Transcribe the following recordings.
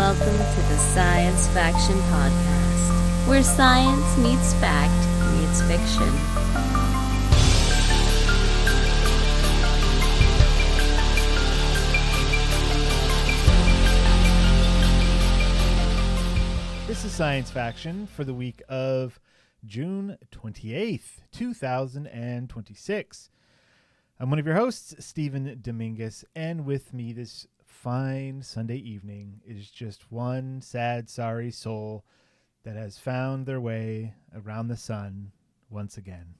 welcome to the Science Faction Podcast, where science meets fact meets fiction. This is Science Faction for the week of June 28th, 2026. I'm one of your hosts, Stephen Dominguez, and with me this fine Sunday evening is just one sad, sorry soul that has found their way around the sun once again.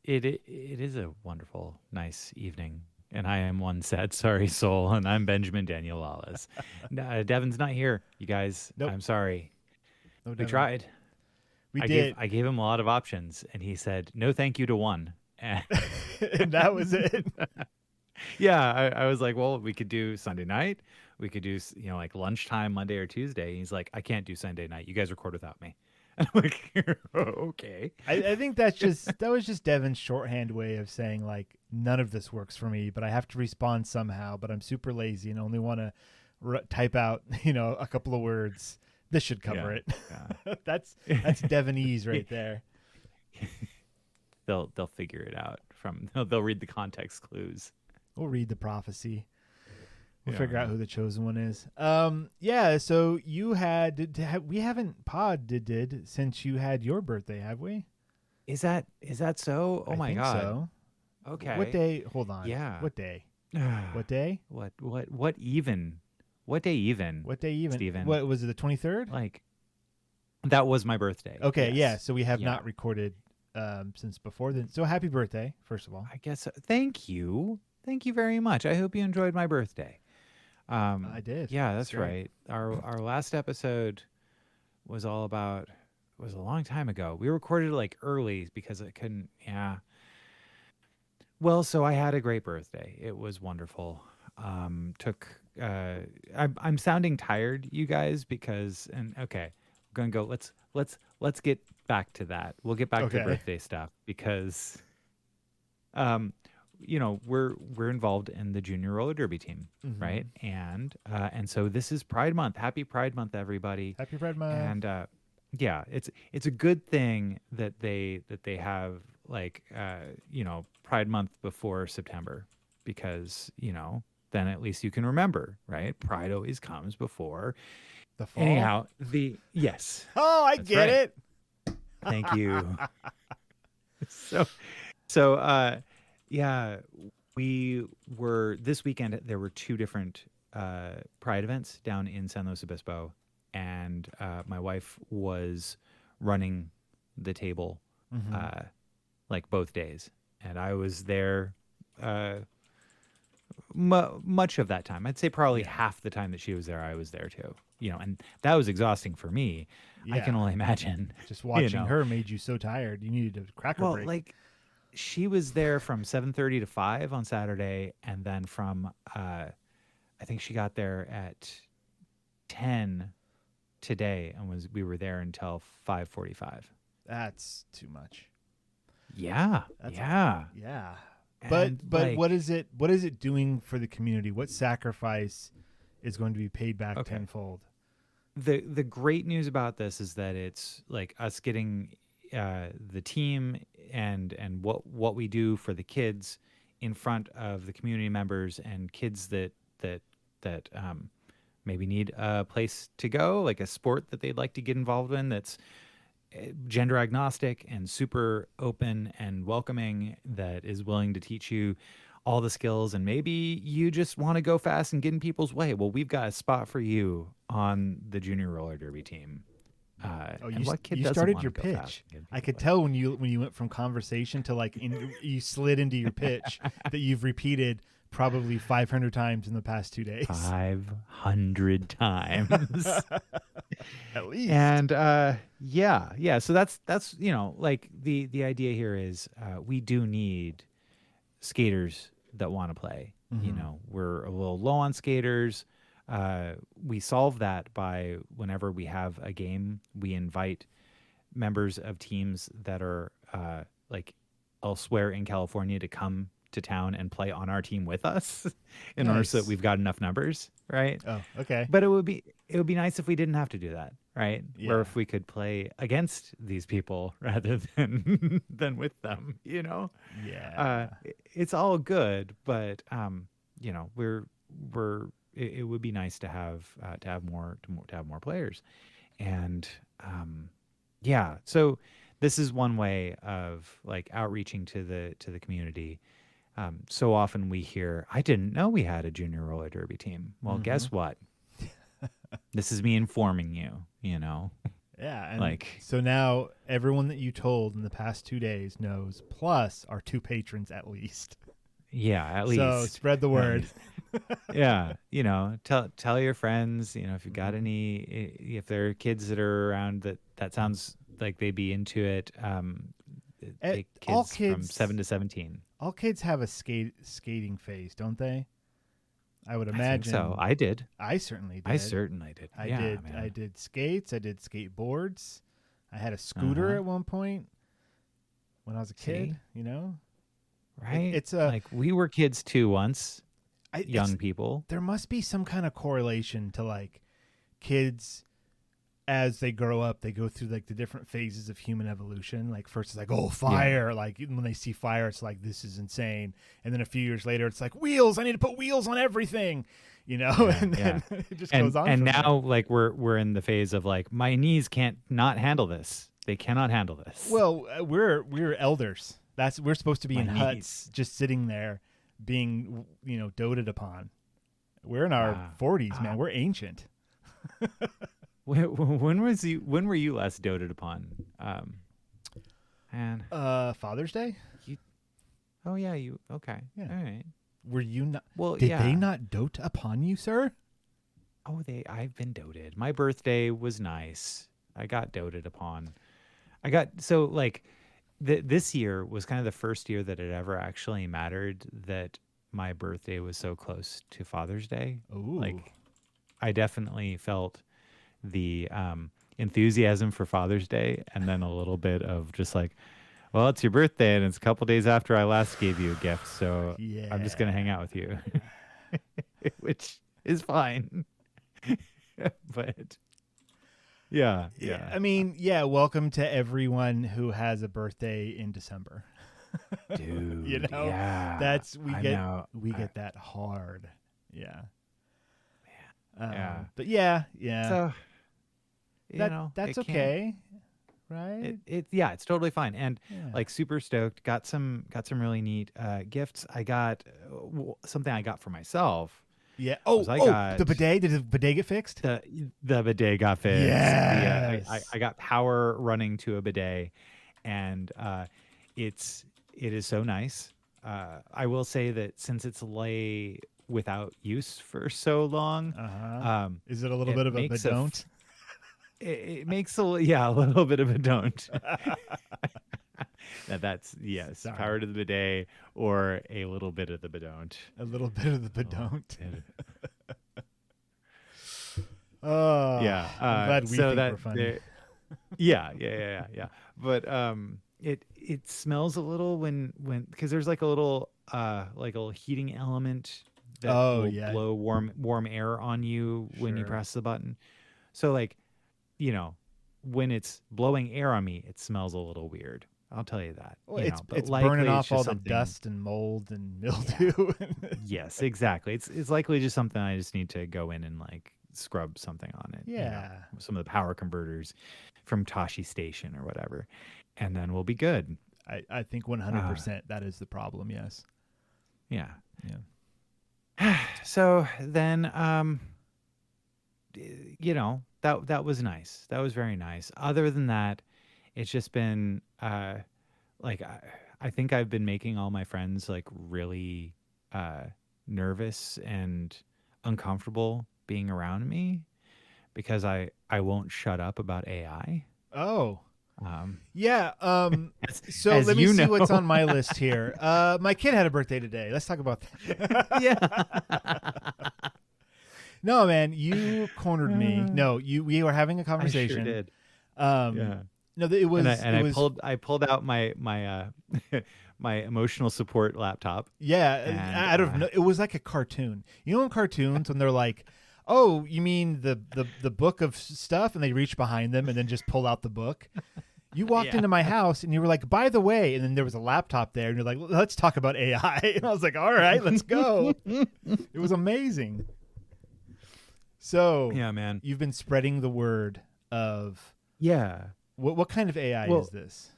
It is a wonderful, nice evening, and I am one sad, sorry soul, and I'm Benjamin Daniel Lawless. Devin's not here, you guys. Nope. I'm sorry. No, We Devin. tried. We did. I gave him a lot of options, and he said, no thank you to one. And And that was it. yeah, I was like, well, we could do Sunday night. We could do, like lunchtime Monday or Tuesday. He's like, I can't do Sunday night. You guys record without me. And I'm like, okay. I think that was just Devin's shorthand way of saying, like, none of this works for me, but I have to respond somehow, but I'm super lazy and only want to type out, a couple of words. This should cover it. Yeah. That's Devinese right there. They'll figure it out they'll read the context clues. We'll read the prophecy. We'll Yeah. figure out who the chosen one is. So you we haven't podded since you had your birthday, have we? Is that so? Oh I my think god. So. Okay. What day? Hold on. Yeah. What day? What day? What even? What day even? What day even? Steven? What was it, the 23rd? Like, that was my birthday. Okay, yes. yeah. So we have Yeah. not recorded since before then. So happy birthday, first of all. I guess thank you very much. I hope you enjoyed my birthday. I did. Yeah, that's great. right. Our last episode was a long time ago. We recorded it like early because I couldn't. Yeah. Well, so I had a great birthday. It was wonderful. I'm sounding tired, you guys, because okay, we're gonna go. Let's get back to that. We'll get back to the birthday stuff because, we're involved in the junior roller derby team, Mhm. right? And so this is Pride Month. Happy Pride Month, everybody! Happy Pride Month. And yeah, it's a good thing that they have like Pride Month before September, because then at least you can remember, right? Pride always comes before The fall. anyhow. Yes. Oh, I That's get right. it. Thank you. Yeah, we were this weekend. There were two different Pride events down in San Luis Obispo, and my wife was running the table, Mhm. like both days, and I was there much of that time. I'd say probably half the time that she was there, I was there too. And that was exhausting for me. I can only imagine. Just watching her made you so tired. You needed a cracker break. Like, she was there from 7:30 to 5 on Saturday, and then from I think she got there at 10 today, and we were there until 5:45. That's too much. Yeah, Yeah. But And, what is it doing for the community? What sacrifice is going to be paid back tenfold? The great news about this is that it's like us getting the team and what we do for the kids in front of the community members and kids that maybe need a place to go, like a sport that they'd like to get involved in that's gender agnostic and super open and welcoming, that is willing to teach you all the skills, and maybe you just want to go fast and get in people's way. Well, we've got a spot for you on the junior roller derby team. You started your pitch. I could tell when you went from conversation to you slid into your pitch that you've repeated probably 500 times in the past 2 days. 500 times. At least. And yeah. So that's like the idea here is we do need skaters that want to play. Mm-hmm. We're a little low on skaters. We solve that by whenever we have a game, we invite members of teams that are like elsewhere in California to come to town and play on our team with us in order so that we've got enough numbers, right? Oh, okay. But it would be nice if we didn't have to do that, right? Yeah. Or if we could play against these people rather than than with them, you know? Yeah. It's all good, but you know, it would be nice to have more players. And yeah, so this is one way of like outreaching to the community. So often we hear, I didn't know we had a junior roller derby team. Well, guess what? This is me informing you, you know? Yeah. And like, so now everyone that you told in the past 2 days knows, plus our 2 patrons at least. Yeah, at least. So spread the word. Yeah. You know, tell your friends, you know, if you've got any, if there are kids that are around that sounds like they'd be into it. All Kids kids from 7 to 17. All kids have a skating phase, don't they? I would I think imagine. so. I did. I certainly did. I certainly did. I Yeah, did. man. I did skates. I did skateboards. I had a scooter at one point when I was a kid. You know, right? It's a like we were kids too once. Young people. There must be some kind of correlation to like kids as they grow up. They go through like the different phases of human evolution. Like first it's like, oh, fire. Yeah. Like when they see fire, it's like, this is insane. And then a few years later, it's like wheels. I need to put wheels on everything. You know, Yeah, and then it just goes on. And now, there. like we're in the phase of like my knees can't not handle this. They cannot handle this. Well, we're elders. We're supposed to be in huts, knees. just sitting there, being doted upon. We're in our 40s, man. We're ancient. When were you last doted upon? Man. Father's Day. Oh yeah, you okay? Yeah. All right. Were you not? Well, did they not dote upon you, sir? Oh, I've been doted. My birthday was nice. I got doted upon. This year was kind of the first year that it ever actually mattered that my birthday was so close to Father's Day. Ooh. Like, I definitely felt the enthusiasm for Father's Day, and then a little bit of just like, well, it's your birthday, and it's a couple days after I last gave you a gift, so I'm just gonna hang out with you, which is fine. But yeah. I mean, yeah. Welcome to everyone who has a birthday in December. Dude, you know, yeah, we get that hard. Yeah. Yeah. But yeah. So that's okay, right? It's totally fine, and like super stoked. Got some really neat gifts. I got something I got for myself. Yeah. The bidet. Did the bidet get fixed? The bidet got fixed. Yes. I got power running to a bidet, and it is so nice. I will say that since it's lay without use for so long, is it a little bit of a don't? It makes a little bit of a don't. That's yes. Sorry. Power to the bidet or a little bit of the bedon't. A little bit of the bedon't. Yeah. I'm glad we think we're funny. Yeah. But it smells a little when because there's like a little heating element that will blow warm air on you when you press the button. So like, when it's blowing air on me, it smells a little weird. I'll tell you that. Well, it's burning off all the dust and mold and mildew. Yes, exactly. It's likely just something I just need to go in and like scrub something on it. Yeah. Some of the power converters from Toshi Station or whatever, and then we'll be good. I think 100% that is the problem. Yes. Yeah. Yeah. So then, that was nice. That was very nice. Other than that, it's just been I think I've been making all my friends like really nervous and uncomfortable being around me because I won't shut up about AI. Oh. Yeah. So let me see what's on my list here. My kid had a birthday today. Let's talk about that. Yeah. No, man, you cornered me. No, we were having a conversation. I sure did. No, it was. I pulled out my my emotional support laptop. Yeah, And, out of no, it was like a cartoon. You know, in cartoons when they're like, "Oh, you mean the book of stuff," and they reach behind them and then just pull out the book. You walked into my house and you were like, "By the way," and then there was a laptop there, and you're like, "Let's talk about AI." And I was like, "All right, let's go." It was amazing. So yeah, man, you've been spreading the word of What kind of AI is this?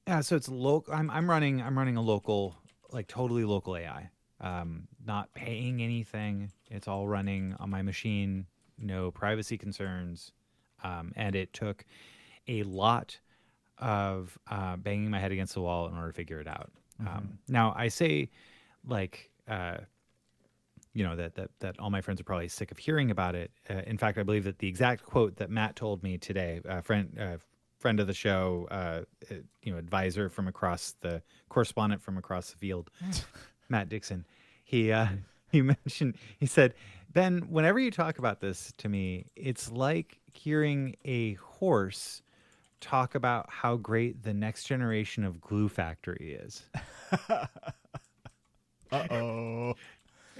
Yeah, so it's local. I'm running a local, like totally local AI. Not paying anything. It's all running on my machine. No privacy concerns. And it took a lot of banging my head against the wall in order to figure it out. Now I say, like, that all my friends are probably sick of hearing about it. In fact, I believe that the exact quote that Matt told me today, friend of the show, advisor from across the correspondent from across the field, Matt Dixon, he mentioned, he said, "Ben, whenever you talk about this to me, it's like hearing a horse talk about how great the next generation of Glue Factory is." Uh-oh.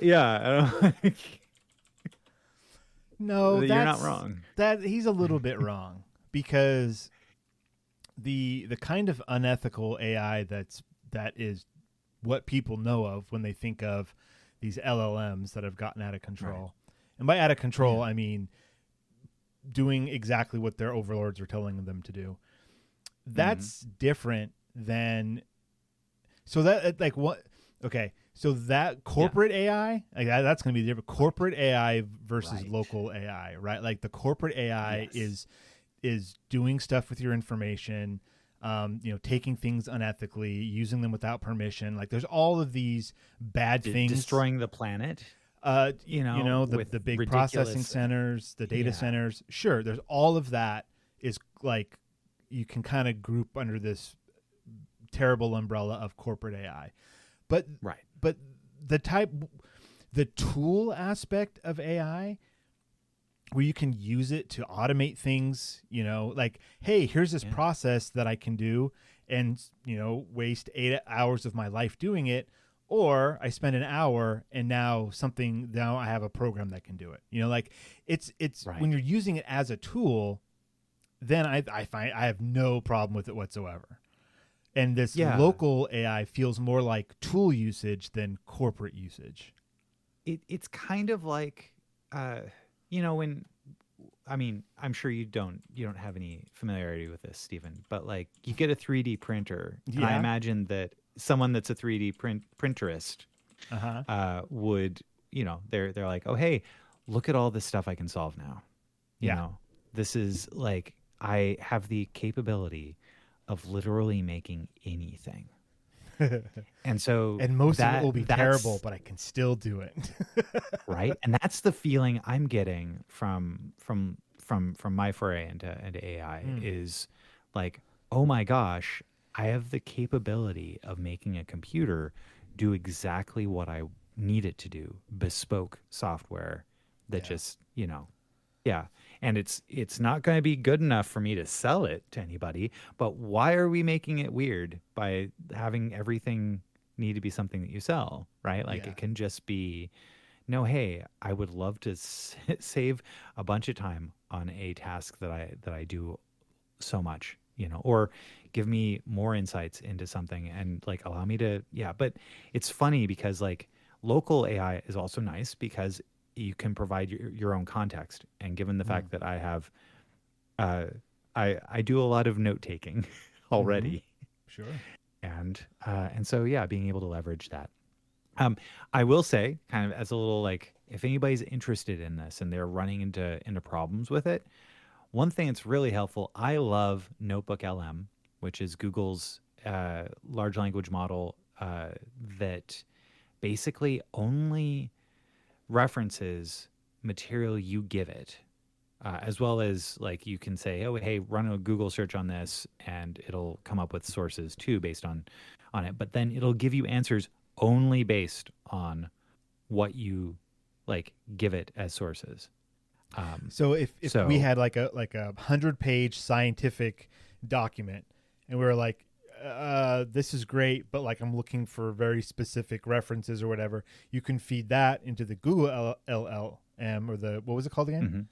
Yeah. No, you're not wrong. That he's a little bit wrong, because the kind of unethical AI that is what people know of when they think of these LLMs that have gotten out of control. Right. And by out of control, I mean doing exactly what their overlords are telling them to do. That's different than so that corporate AI, like that's going to be different. Corporate AI versus local AI, right? Like the corporate AI is doing stuff with your information, taking things unethically, using them without permission. Like there's all of these bad things, destroying the planet. The big processing centers, the data centers. Sure, there's all of that is like you can kind of group under this terrible umbrella of corporate AI. But the tool aspect of AI, where you can use it to automate things, like, hey, here's this process that I can do and, waste 8 hours of my life doing it. Or I spend an hour and now I have a program that can do it. It's when you're using it as a tool, then I find I have no problem with it whatsoever. And this local AI feels more like tool usage than corporate usage. It's kind of like, when, I'm sure you don't have any familiarity with this, Stephen, but like you get a 3D printer. And I imagine that someone that's a 3D printerist would, they're like, oh, hey, look at all this stuff I can solve now. You know, this is like, I have the capability of literally making anything. And most of it will be terrible, but I can still do it. Right. And that's the feeling I'm getting from my foray into AI is like, oh my gosh, I have the capability of making a computer do exactly what I need it to do. Bespoke software that just, and it's not going to be good enough for me to sell it to anybody. But why are we making it weird by having everything need to be something that you sell, right? Like it can just be, no, hey, I would love to save a bunch of time on a task that I do so much, or give me more insights into something and like allow me to, But it's funny because like local AI is also nice because you can provide your own context. And given the fact that I have, I do a lot of note taking already. Sure. And so, being able to leverage that. I will say kind of as a little, like, if anybody's interested in this and they're running into problems with it, one thing that's really helpful, I love Notebook LM, which is Google's large language model that basically only references material you give it, as well as like you can say, oh, hey, run a Google search on this and it'll come up with sources too based on it. But then it'll give you answers only based on what you like give it as sources. So if we had like a 100-page scientific document and we were like, this is great, but like I'm looking for very specific references or whatever, you can feed that into the Google LLM or the, what was it called again?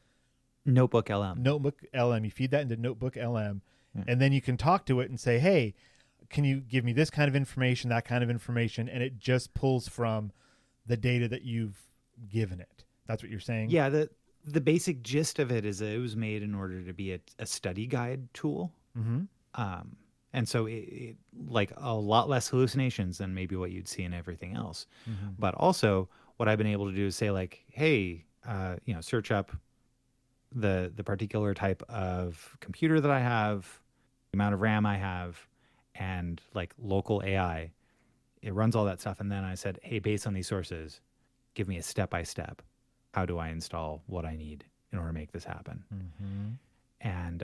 Notebook LM. Notebook LM. You feed that into Notebook LM, Yeah. and then you can talk to it and say, hey, can you give me this kind of information, that kind of information? And it just pulls from the data that you've given it. That's what you're saying? Yeah, the basic gist of it is that it was made in order to be a study guide tool. And so it like a lot less hallucinations than maybe what you'd see in everything else. But also what I've been able to do is say like, hey, search up the particular type of computer that I have, the amount of RAM I have, and like local AI. It runs all that stuff. And then I said, hey, based on these sources, give me a step-by-step. How do I install what I need in order to make this happen? And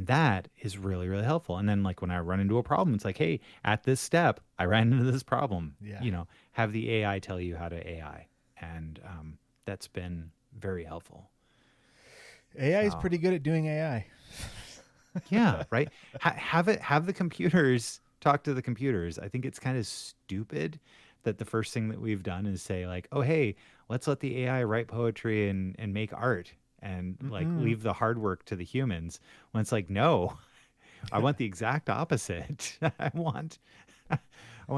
that is really, really helpful. And then like when I run into a problem, it's like, hey, at this step, I ran into this problem. Yeah. Have the AI tell you how to AI. And that's been very helpful. AI is pretty good at doing AI. Yeah, right. Have the computers talk to the computers. I think it's kind of stupid that the first thing that we've done is say like, oh, hey, let's let the AI write poetry and make art and like leave the hard work to the humans. When it's like, no, I want the exact opposite. I want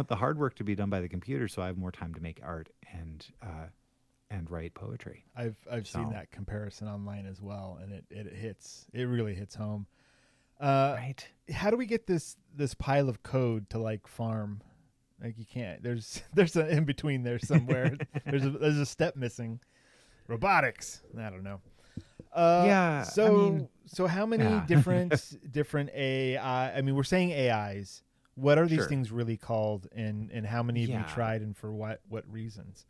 the hard work to be done by the computer, so I have more time to make art and write poetry. I've seen that comparison online as well, and it really hits home. Right. How do we get this pile of code to like farm? Like you can't. There's an in between there somewhere. there's a step missing. Robotics. I don't know. Yeah. So how many different AI? I mean, we're saying AIs. What are these things really called, and how many have you tried, and for what reasons?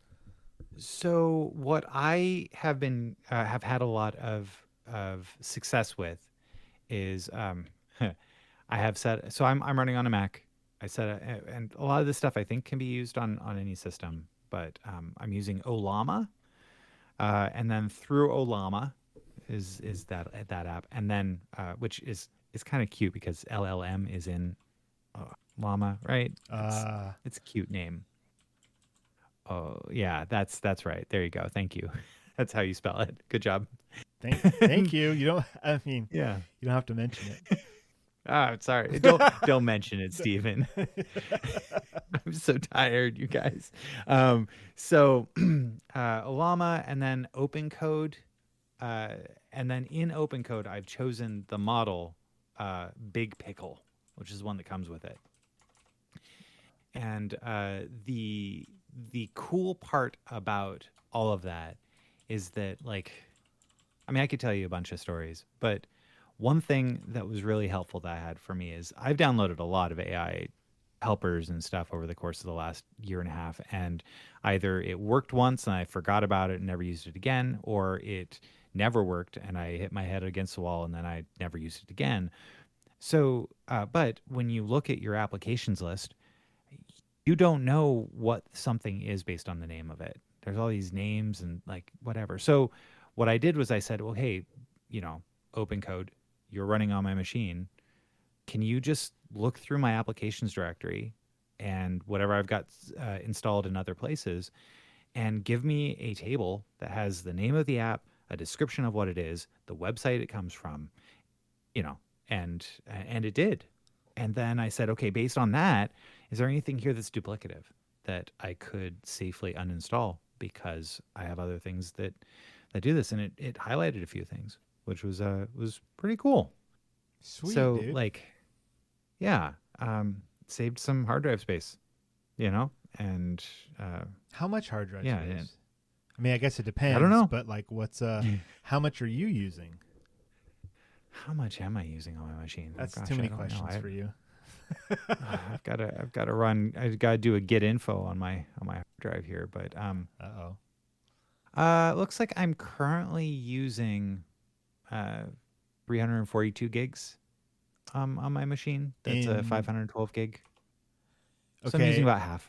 So what I have been have had a lot of success with is I have set. So I'm running on a Mac. I said, and a lot of this stuff I think can be used on any system, but I'm using Olama, and then through Olama is that app, and then which is kind of cute because LLM is in Llama, right? It's a cute name. Oh yeah, that's right. There you go. Thank you. That's how you spell it. Good job. Thank you. You don't. I mean, yeah. You don't have to mention it. Sorry. Don't mention it, Stephen. I'm so tired, you guys. So Olama and then OpenCode. And then in OpenCode, I've chosen the model Big Pickle, which is one that comes with it. And the cool part about all of that is that, like, I mean, I could tell you a bunch of stories, but one thing that was really helpful that I had for me is I've downloaded a lot of AI helpers and stuff over the course of the last year and a half, and either it worked once and I forgot about it and never used it again, or it never worked and I hit my head against the wall and then I never used it again. So, but when you look at your applications list, you don't know what something is based on the name of it. There's all these names and like whatever. So what I did was I said, well, hey, OpenCode, you're running on my machine. Can you just look through my applications directory and whatever I've got installed in other places and give me a table that has the name of the app, a description of what it is, the website it comes from, and it did. And then I said, okay, based on that, is there anything here that's duplicative that I could safely uninstall because I have other things that do this? And it highlighted a few things, which was pretty cool. Sweet, so dude. Like, yeah, saved some hard drive space, and how much hard drive yeah, space? I mean, I guess it depends. I don't know, but like, what's how much are you using? How much am I using on my machine? That's too many questions for you. I've got to run. I've got to do a get info on my hard drive here, but looks like I'm currently using 342 gigs on my machine. That's a 512 gig. Okay. So I'm using about half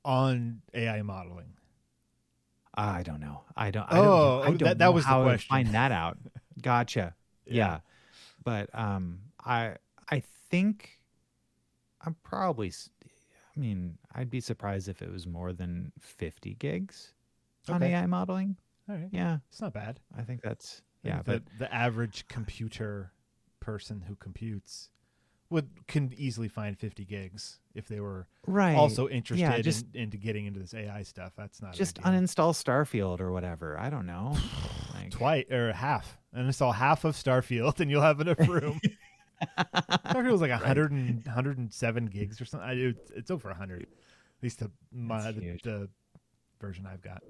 on AI modeling. I don't know. I don't that know was how the to question. find that out. Gotcha. Yeah. But I think I'm probably, I mean, I'd be surprised if it was more than 50 gigs on Okay. AI modeling. All right. Yeah, It's not bad. I think that's, I yeah, think the average computer person who computes can easily find 50 gigs if they were right. also Yeah, interested just into getting into this AI stuff. That's not a just big deal. uninstall Starfield or whatever. I don't know. Like, Twice or half. Uninstall half of Starfield and you'll have enough room. Starfield was like 107 gigs or something. It's over 100. At least the version I've got.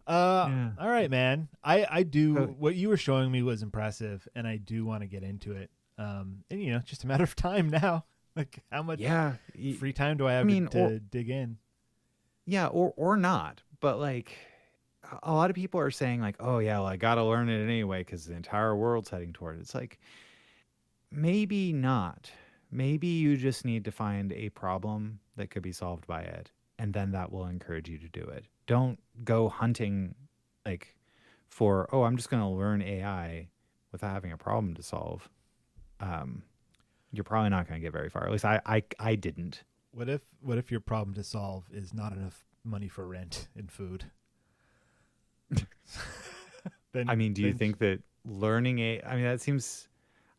Yeah. All right, man. I do. So- What you were showing me was impressive, and I do want to get into it. And just a matter of time now. Like, how much free time do I have to dig in? Yeah, or not. But like, a lot of people are saying like, oh yeah, well, I got to learn it anyway because the entire world's heading toward it. It's like, maybe not. Maybe you just need to find a problem that could be solved by it, and then that will encourage you to do it. Don't go hunting like for, oh, I'm just going to learn AI without having a problem to solve. You're probably not going to get very far. At least I didn't. What if your problem to solve is not enough money for rent and food? I mean, do you think that learning that seems,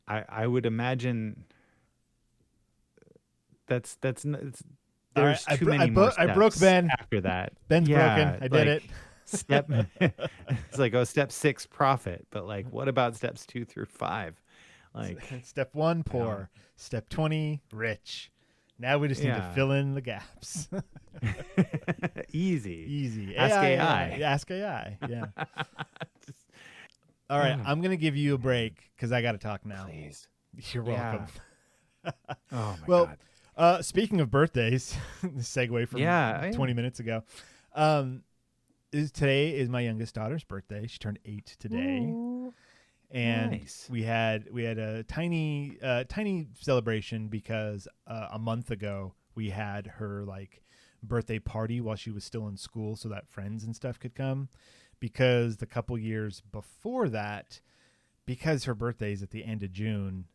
I would imagine there's too many more steps I broke Ben. after that. Ben's broken. I did it. It's like, oh, step 6, profit. But like, what about steps 2 through 5? Like, step 1, poor. Step 20, rich. Now we just need to fill in the gaps. Easy. Ask AI. Ask AI. Yeah. All right. I'm going to give you a break because I got to talk now. Please. You're welcome. Oh, my God. Speaking of birthdays, segue from 20 minutes ago. Today is my youngest daughter's birthday. She turned 8 today. Ooh, and nice. we had a tiny celebration because a month ago we had her like birthday party while she was still in school so that friends and stuff could come, because the couple years before that, because her birthday is at the end of June,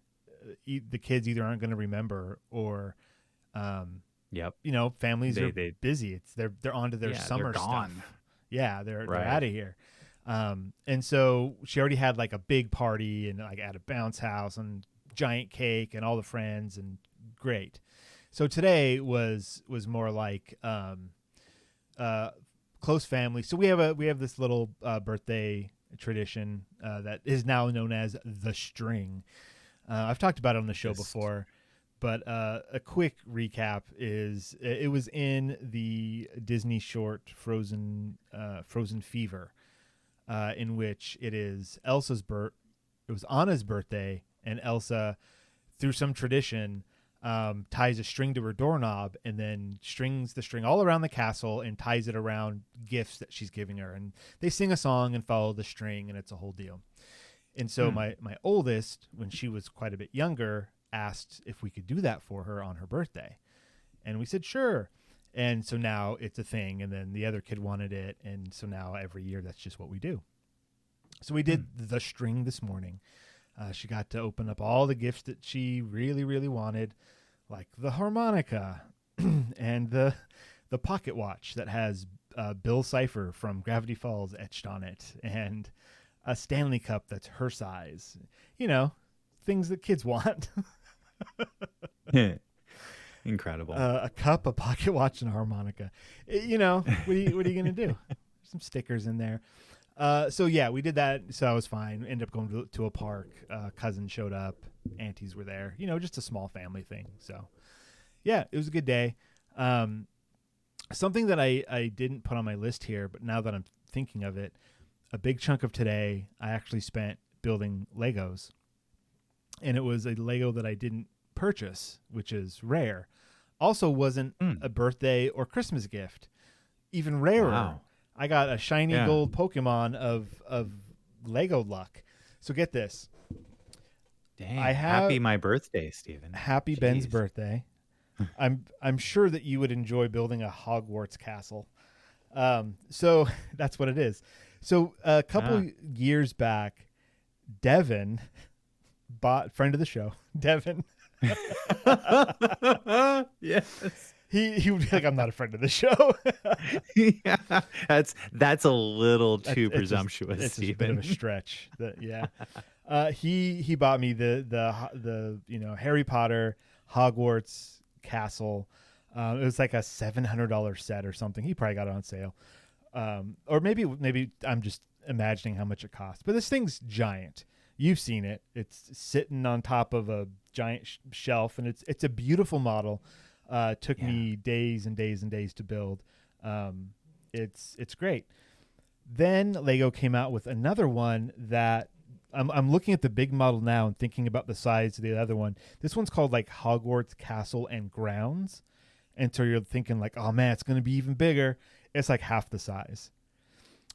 the kids either aren't going to remember or families are busy. They're on to their summer stuff. Yeah, they're out of here. And so she already had like a big party and like at a bounce house and giant cake and all the friends, and great. So today was more like close family. So we have this little birthday tradition that is now known as the string. I've talked about it on the show before, but a quick recap is it was in the Disney short Frozen Fever, in which it is it was Anna's birthday, and Elsa, through some tradition, ties a string to her doorknob and then strings the string all around the castle and ties it around gifts that she's giving her. And they sing a song and follow the string, and it's a whole deal. And so my oldest, when she was quite a bit younger, asked if we could do that for her on her birthday. And we said, sure. And so now it's a thing. And then the other kid wanted it. And so now every year, that's just what we do. So we did the string this morning. She got to open up all the gifts that she really, really wanted, like the harmonica and the pocket watch that has Bill Cipher from Gravity Falls etched on it, and a Stanley Cup that's her size. Things that kids want. Incredible. A cup, a pocket watch, and a harmonica. What are you going to do? Some stickers in there. So yeah, we did that. So I was fine. Ended up going to a park. Cousin showed up. Aunties were there. Just a small family thing. So yeah, it was a good day. Something that I didn't put on my list here, but now that I'm thinking of it, a big chunk of today I actually spent building Legos. And it was a Lego that I didn't purchase, which is rare. Also wasn't a birthday or Christmas gift. Even rarer. Wow. I got a shiny gold Pokemon of Lego luck. So get this. Dang. Happy my birthday, Stephen. Happy Ben's birthday. I'm sure that you would enjoy building a Hogwarts castle. So that's what it is. So a couple years back, Devin friend of the show, Devin Yes. He would be like, I'm not a friend of the show. Yeah. That's a little too It's just- presumptuous, it's just a bit of a Stephen. stretch. Yeah. He bought me the Harry Potter Hogwarts castle. It was like a $700 set or something. He probably got it on sale. Or maybe I'm just imagining how much it costs. But this thing's giant. You've seen it. It's sitting on top of a giant shelf, and it's a beautiful model. Took me days and days and days to build. It's great. Then Lego came out with another one that I'm looking at the big model now and thinking about the size of the other one. This one's called like Hogwarts Castle and Grounds. And so you're thinking like, oh man, it's going to be even bigger. It's like half the size.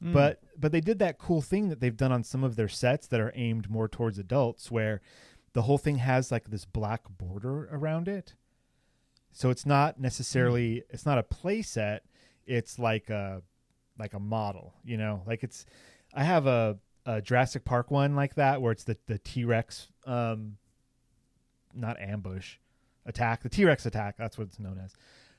But they did that cool thing that they've done on some of their sets that are aimed more towards adults, where the whole thing has like this black border around it. So it's not necessarily it's not a play set. It's like a model, like I have a Jurassic Park one like that where it's the T-Rex not ambush attack, the T-Rex attack, that's what it's known as,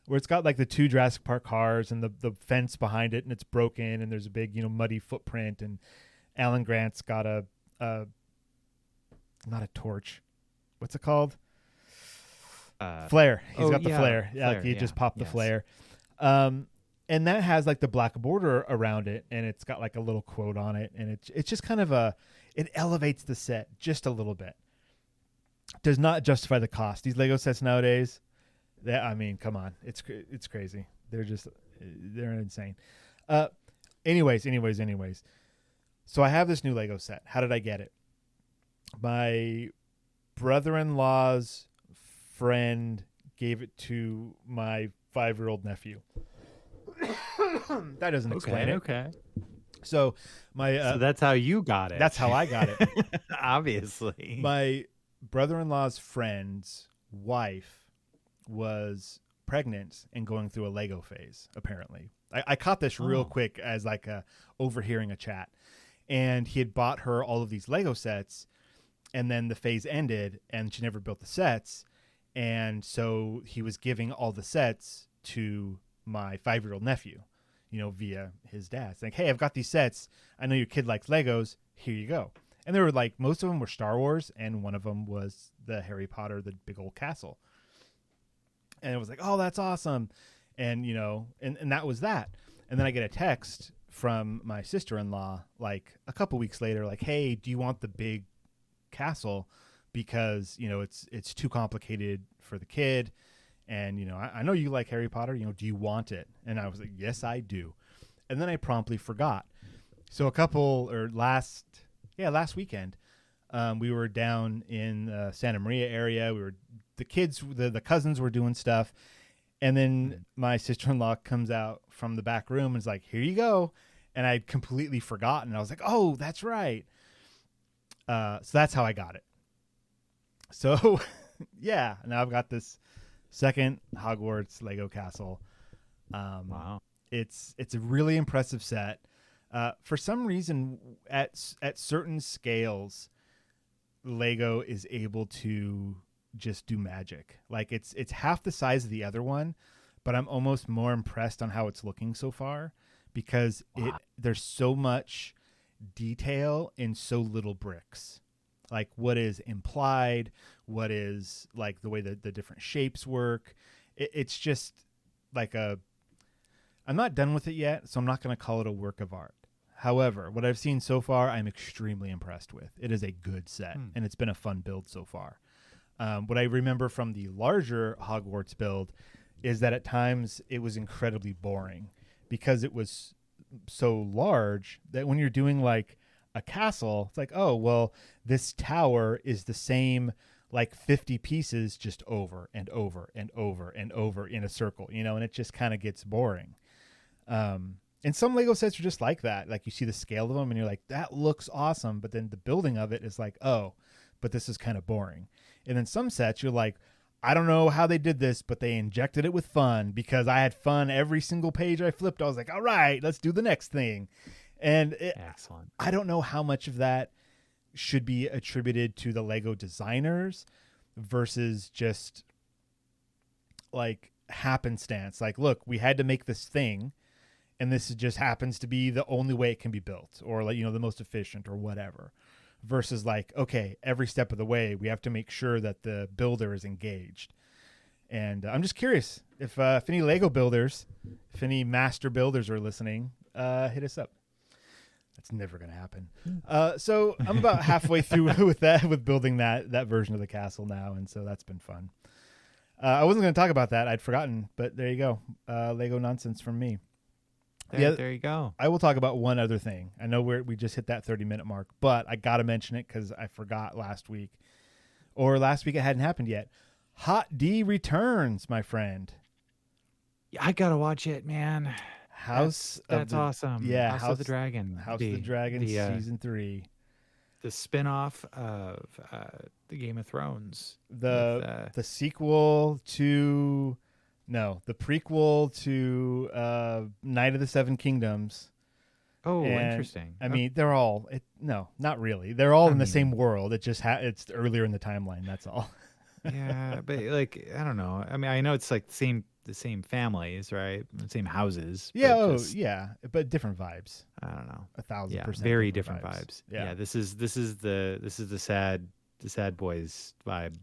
where it's got like the 2 Jurassic Park cars and the fence behind it, and it's broken, and there's a big muddy footprint, and Alan Grant's got a not a torch, what's it called, flare. He's got the flare. Yeah, he just popped the flare. And that has like the black border around it, and it's got like a little quote on it, and it's just kind of it elevates the set just a little bit. Does not justify the cost. These Lego sets nowadays, come on, it's crazy. They're insane. Anyways. So I have this new Lego set. How did I get it? My brother-in-law's friend gave it to my 5-year-old nephew. That doesn't explain it. Okay. So so that's how you got it. That's how I got it. Obviously. My brother-in-law's friend's wife was pregnant and going through a Lego phase, apparently. I caught this real quick as like overhearing a chat. And he had bought her all of these Lego sets, and then the phase ended and she never built the sets. And so he was giving all the sets to my 5-year-old nephew, via his dad. It's like, hey, I've got these sets. I know your kid likes Legos. Here you go. And they were like, most of them were Star Wars, and one of them was the Harry Potter, the big old castle. And it was like, oh, that's awesome. And, and that was that. And then I get a text from my sister-in-law, like a couple weeks later, like, hey, do you want the big castle? Because, it's too complicated for the kid. And, I know you like Harry Potter, do you want it? And I was like, yes, I do. And then I promptly forgot. So last weekend, we were down in Santa Maria area. The kids, the cousins were doing stuff. And then my sister-in-law comes out from the back room and is like, here you go. And I'd completely forgotten. I was like, oh, that's right. So that's how I got it. So yeah, now I've got this second Hogwarts Lego castle. Wow. It's a really impressive set. For some reason, at certain scales, Lego is able to just do magic. Like it's half the size of the other one, but I'm almost more impressed on how it's looking so far, because there's so much detail in so little bricks. Like what is implied, what is like the way that the different shapes work. It's just like I'm not done with it yet, so I'm not going to call it a work of art. However, what I've seen so far, I'm extremely impressed with. It is a good set, and it's been a fun build so far. What I remember from the larger Hogwarts build is that at times it was incredibly boring because it was so large that when you're doing like a castle, it's like, oh, well, this tower is the same like 50 pieces just over and over and over and over in a circle, and it just kind of gets boring. And some Lego sets are just like that. Like you see the scale of them and you're like, that looks awesome. But then the building of it is like, oh, but this is kind of boring. And then some sets you're like, I don't know how they did this, but they injected it with fun, because I had fun every single page I flipped. I was like, all right, let's do the next thing. And Excellent. I don't know how much of that should be attributed to the Lego designers, versus just like happenstance. Like, look, we had to make this thing, and this just happens to be the only way it can be built, or like, the most efficient or whatever. Versus like, okay, every step of the way, we have to make sure that the builder is engaged. And I'm just curious if any Lego builders, if any master builders are listening, hit us up. That's never going to happen. So I'm about halfway through with building that version of the castle now. And so that's been fun. I wasn't going to talk about that. I'd forgotten, but there you go. Lego nonsense from me. There you go. I will talk about one other thing. I know we just hit that 30-minute mark, but I got to mention it because I forgot last week. Or last week it hadn't happened yet. Hot D returns, my friend. I got to watch it, man. That's awesome. Yeah, House of the Dragon. House of the Dragon season 3. The spin-off of the Game of Thrones. The sequel to the prequel to Night of the Seven Kingdoms. Oh, interesting. I mean, they're all not really. They're all in the same world. It just it's earlier in the timeline, that's all. Yeah, but like I don't know. I mean, I know it's like the same families, right? The same houses. Yeah, but different vibes. I don't know. 1,000%. Very different vibes. Yeah. This is the sad boys vibe,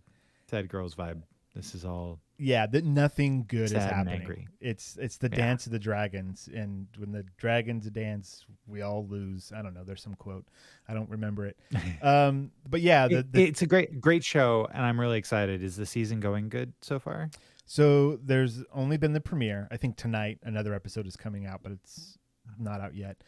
sad girls vibe. This is all. Yeah, that nothing good is happening. And angry. It's the dance of the dragons, and when the dragons dance, we all lose. I don't know. There's some quote. I don't remember it. But yeah, it's a great show, and I'm really excited. Is the season going good so far? So there's only been the premiere. I think tonight another episode is coming out, but it's not out yet.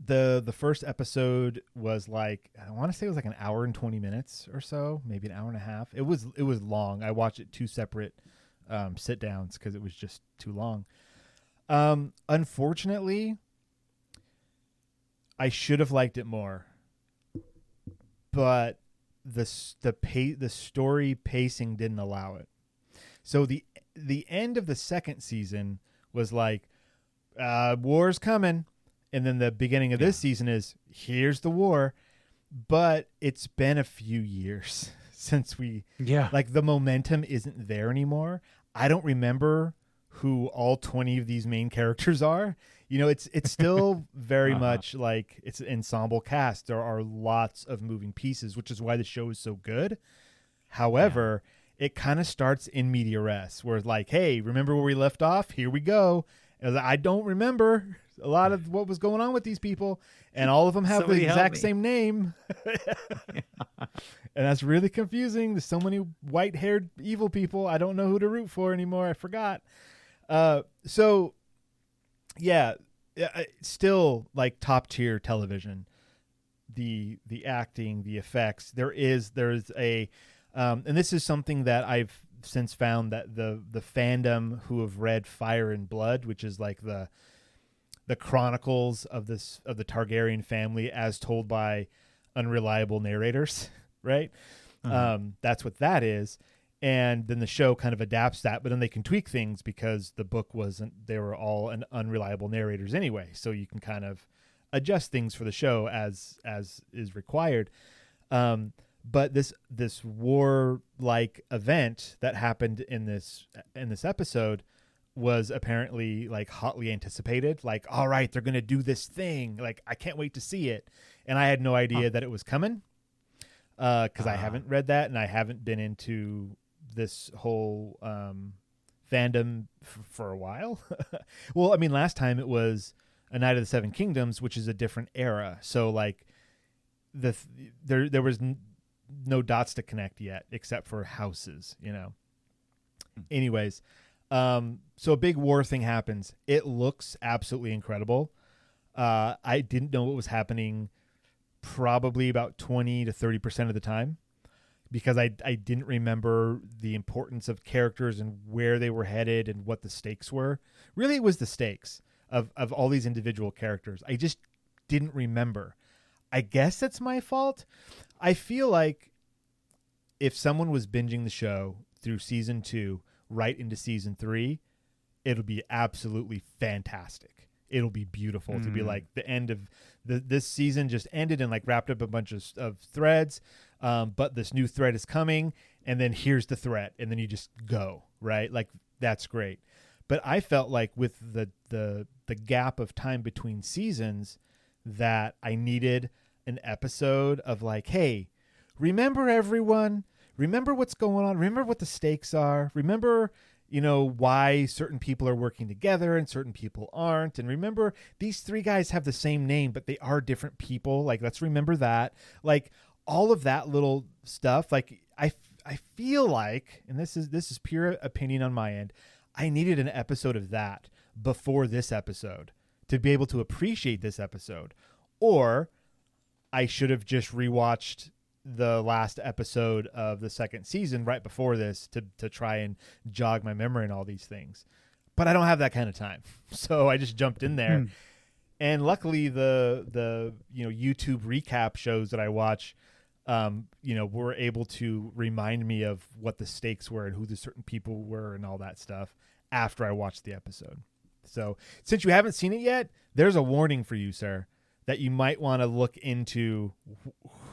The first episode was like, I want to say it was like an hour and 20 minutes or so, maybe an hour and a half. It was long. I watched it 2 separate sit downs because it was just too long. Unfortunately, I should have liked it more, but the story pacing didn't allow it. So the end of the second season was like, war's coming. And then the beginning of this season is, here's the war. But it's been a few years since like the momentum isn't there anymore. I don't remember who all 20 of these main characters are. It's still very much like it's an ensemble cast. There are lots of moving pieces, which is why the show is so good. However, it kind of starts in media res, where it's like, hey, remember where we left off? Here we go. And I don't remember a lot of what was going on with these people, and all of them have the exact same name. And that's really confusing. There's so many white-haired evil people. I don't know who to root for anymore. I forgot. So yeah, still like top-tier television. The acting, the effects. There's a and this is something that I've since found that the fandom who have read Fire and Blood, which is like the chronicles of the Targaryen family as told by unreliable narrators, right? That's what that is. And then the show kind of adapts that, but then they can tweak things because the book they were all unreliable narrators anyway. So you can kind of adjust things for the show as is required. But this war-like event that happened in this episode was apparently like hotly anticipated. Like, all right, they're going to do this thing. Like, I can't wait to see it. And I had no idea that it was coming because I haven't read that, and I haven't been into this whole fandom for a while. Well, I mean, last time it was A Night of the Seven Kingdoms, which is a different era. So like there was no dots to connect yet except for houses, Anyways, so a big war thing happens. It looks absolutely incredible. I didn't know what was happening probably about 20 to 30% of the time because I didn't remember the importance of characters and where they were headed and what the stakes were. Really, it was the stakes of all these individual characters. I just didn't remember. I guess that's my fault. I feel like if someone was binging the show through season 2 right into season 3, it'll be absolutely fantastic. it'll be beautiful to be like the end of this season just ended and like wrapped up a bunch of threads. But this new thread is coming, and then here's the thread, and then you just go, right? Like that's great. But I felt like with the gap of time between seasons that I needed an episode of like, hey, remember everyone, remember what's going on, remember what the stakes are, remember, why certain people are working together and certain people aren't, and remember these three guys have the same name but they are different people, like let's remember that, like all of that little stuff. Like I feel like, and this is pure opinion on my end, I needed an episode of that before this episode to be able to appreciate this episode, or I should have just rewatched the last episode of the second season right before this to try and jog my memory and all these things. But I don't have that kind of time. So I just jumped in there. And luckily the YouTube recap shows that I watch, were able to remind me of what the stakes were and who the certain people were and all that stuff after I watched the episode. So since you haven't seen it yet, there's a warning for you, sir, that you might want to look into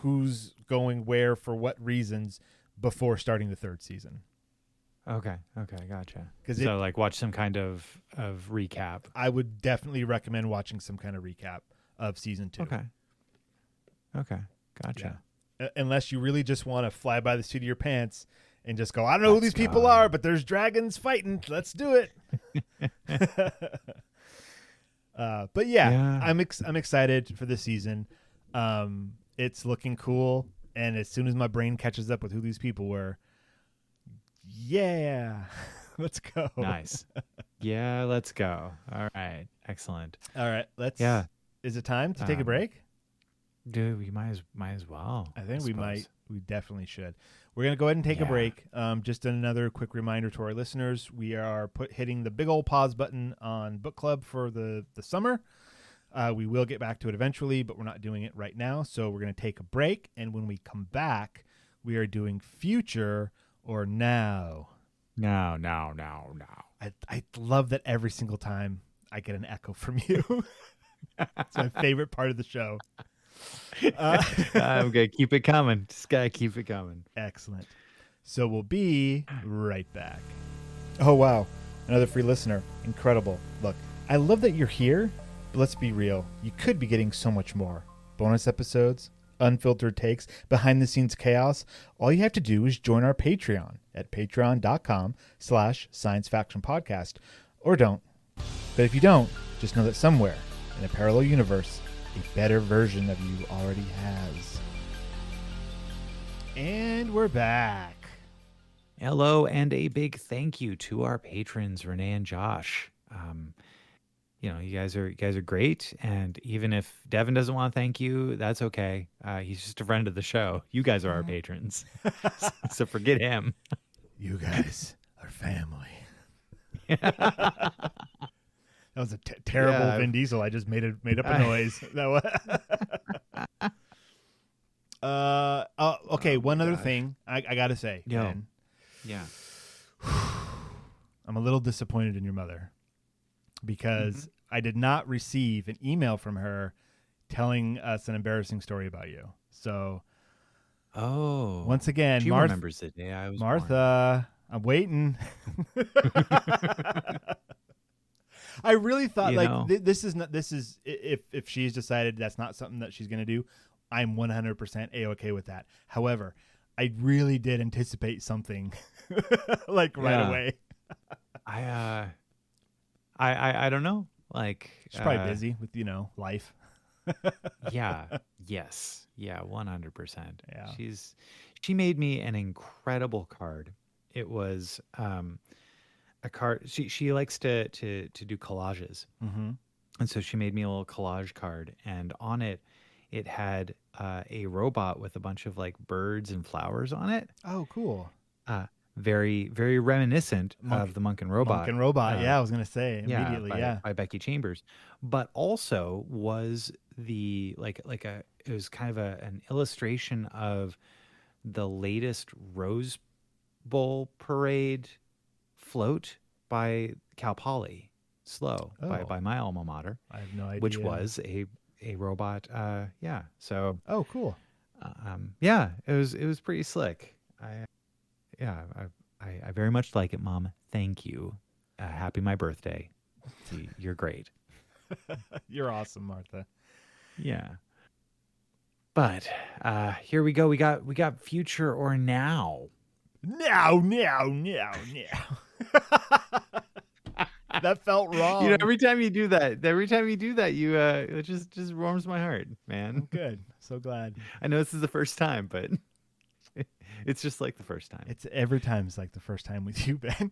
who's going where for what reasons before starting the third season. Okay, gotcha. So like watch some kind of recap. I would definitely recommend watching some kind of recap of season 2. Okay, gotcha. Yeah. Unless you really just want to fly by the seat of your pants and just go, I don't know who these people are, but there's dragons fighting. Let's do it. But yeah. I'm excited for this season. It's looking cool, and as soon as my brain catches up with who these people were, let's go. Nice. Yeah, let's go. All right, excellent. All right, is it time to take a break? Dude, we might as well. I think we definitely should. We're going to go ahead and take a break. Just another quick reminder to our listeners, we are hitting the big old pause button on book club for the summer. We will get back to it eventually, but we're not doing it right now. So we're going to take a break. And when we come back, we are doing future or now. No. I love that every single time I get an echo from you. It's my favorite part of the show. I'm gonna keep it coming. Just gotta keep it coming. Excellent. So we'll be right back. Oh wow, another free listener. Incredible. Look, I love that you're here, but let's be real. You could be getting so much more. Bonus episodes, unfiltered takes, behind the scenes chaos. All you have to do is join our Patreon at patreon.com/sciencefactionpodcast, or don't. But if you don't, just know that somewhere in a parallel universe, a better version of you already has. And we're back. Hello, and a big thank you to our patrons, Renee and Josh. You guys are great, and even if Devin doesn't want to thank you, that's okay. He's just a friend of the show. You guys are our patrons, so forget him. You guys are family. That was a terrible Vin Diesel. I just made up a noise. Okay. One other thing I gotta say. Ben. Yeah. I'm a little disappointed in your mother because I did not receive an email from her telling us an embarrassing story about you. So, once again, she remembers the day I was Martha. Born. I'm waiting. I really thought this is if she's decided that's not something that she's going to do, I'm 100% A-okay with that. However, I really did anticipate something right away. I don't know. Like she's probably busy with, life. Yes. Yeah. 100%. Yeah. She made me an incredible card. It was, a card. She likes to do collages, and so she made me a little collage card, and on it had a robot with a bunch of like birds and flowers on it. Oh, cool. Very, very reminiscent of the Monk and Robot. Monk and Robot. I was gonna say immediately. By Becky Chambers, but also was it was kind of an illustration of the latest Rose Bowl parade float by Cal Poly. Slow Oh. by my alma mater, I have no idea. which was a robot. Yeah. So Oh, cool. yeah, it was pretty slick. I very much like it, Mom. Thank you. Happy my birthday. You're great. You're awesome, Martha. Yeah. But here we go. We got future or now. Now. That felt wrong. You know, every time you do that, you it just warms my heart, man. I'm good. So glad. I know this is the first time, but it's just like the first time. It's every time it's like the first time with you, Ben.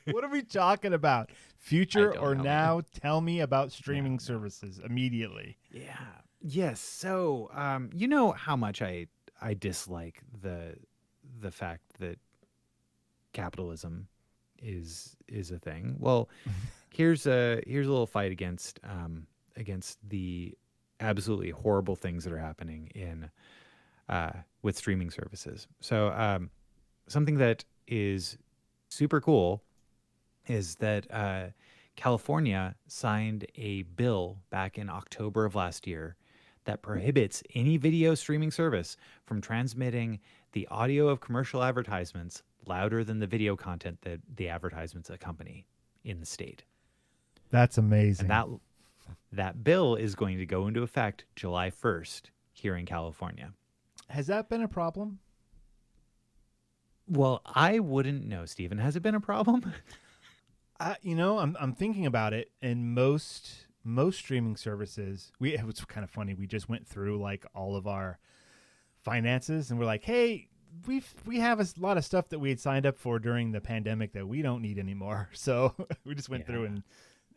What are we talking about? Future or know, now? Tell me about streaming services immediately. Yeah. Yes. So, you know how much I dislike the fact that capitalism is a thing. Well, here's a little fight against the absolutely horrible things that are happening in with streaming services. So, something that is super cool is that California signed a bill back in October of last year that prohibits any video streaming service from transmitting the audio of commercial advertisements louder than the video content that the advertisements accompany in the state. That's amazing. And that bill is going to go into effect July 1st here in California. Has that been a problem? Well, I wouldn't know, Stephen. Has it been a problem? I'm thinking about it, and most streaming services, it was kind of funny. We just went through like all of our finances, and we're like, hey, we have a lot of stuff that we had signed up for during the pandemic that we don't need anymore. So we just went through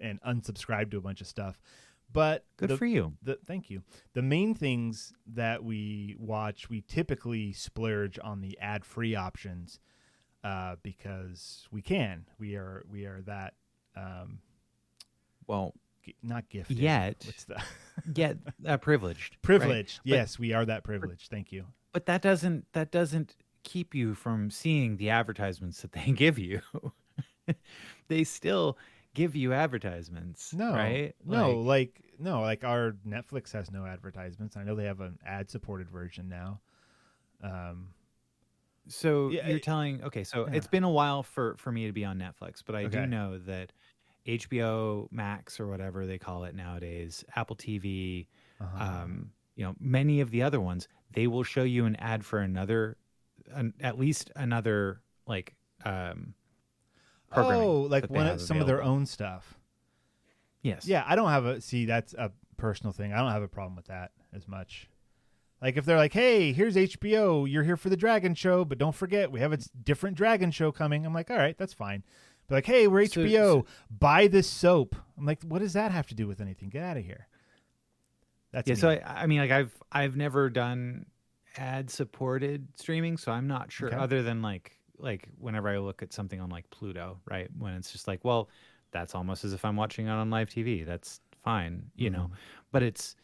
and unsubscribed to a bunch of stuff. But good for you. Thank you. The main things that we watch, we typically splurge on the ad-free options because we can. We are that. Well, not gifted yet. What's that? Yet privileged. Privileged. Right? Yes, we are that privileged. Thank you. But that doesn't keep you from seeing the advertisements that they give you. They still give you advertisements. No, right? Like our Netflix has no advertisements. I know they have an ad-supported version now. So you're telling, okay, so it's been a while for me to be on Netflix, but I do know that HBO Max or whatever they call it nowadays, Apple TV, many of the other ones, they will show you an ad for at least another programming. Oh, like some of their own stuff. Yes. Yeah, I don't have that's a personal thing. I don't have a problem with that as much. Like if they're like, hey, here's HBO, you're here for the Dragon Show, but don't forget we have a different Dragon Show coming. I'm like, all right, that's fine. But like, hey, we're HBO, buy this soap. I'm like, what does that have to do with anything? Get out of here. That's So I mean, like I've never done ad supported streaming, so I'm not sure. Other than like whenever I look at something on like Pluto, right, when it's just like, well, that's almost as if I'm watching it on live TV. That's fine, you know. But it